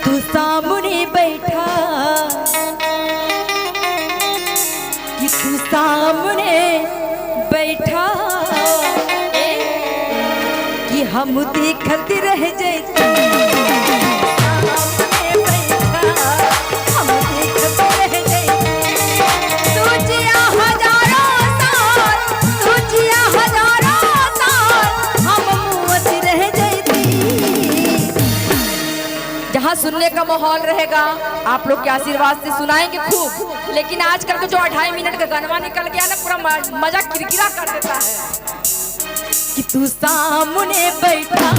तू सामने बैठा, कि तू सामने बैठा, कि हम देखत रह जाते। जहाँ सुनने का माहौल रहेगा आप लोग के आशीर्वाद से सुनाएंगे खूब, लेकिन आजकल तो जो 2.5 मिनट का गाना निकल गया ना पूरा मजा किरकिरा कर देता है। कि तू सामने बैठा,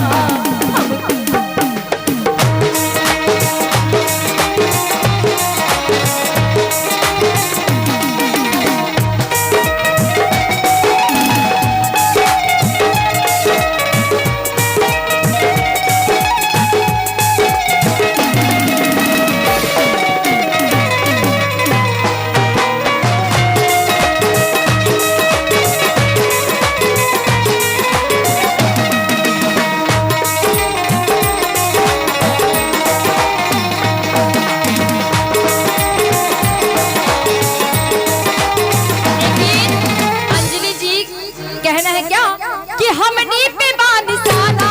कहना है क्या कि हमनी पे बानिसाना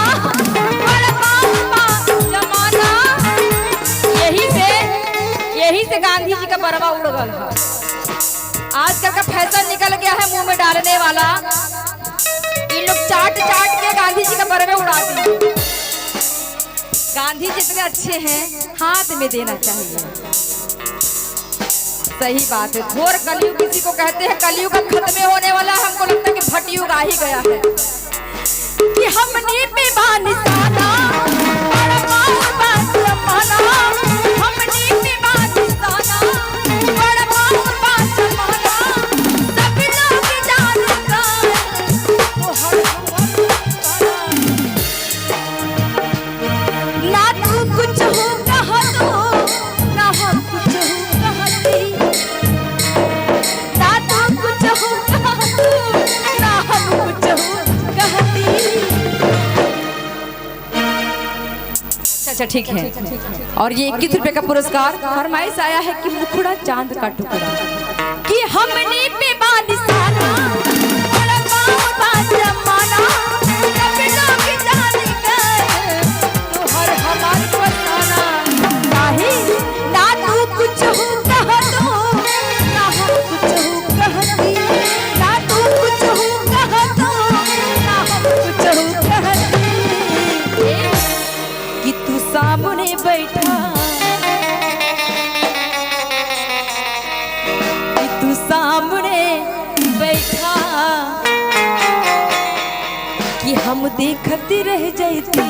जमाना, यही से गांधी जी का बरवा उड़ गल है। आजकल का फैशन निकल गया है मुंह में डालने वाला, इन लोग चाट चाट के गांधी जी का बरवे उड़ा दिए। गांधी जी इतने अच्छे हैं, हाथ में देना चाहिए। सही बात है। घोर कलयुग किसी को कहते हैं, कलयुग खत्म होने वाला है। हमको लगता है कि भटयुग आ ही गया है। कि हमने पे बानिसाना हमने पे बानिसाना सब लोग जानता वो हर ना तू कुछ हो कहा तो ना हम कुछ हो कहती, अच्छा ठीक है। और ये 21 रुपए का पुरस्कार फरमाइश आया है कि मुखड़ा चांद का टुकड़ा, कि हमने पे बानिसाना तो हर हमार फसाना, ना तू कुछ हो कहा तो ना हम कुछ हो कहती, ना तू कुछ हो कहा तो ना हम कुछ हो कहती, कि तू सामने बैठा, कि तू सामने बैठा, कि हम देखते रह जाते।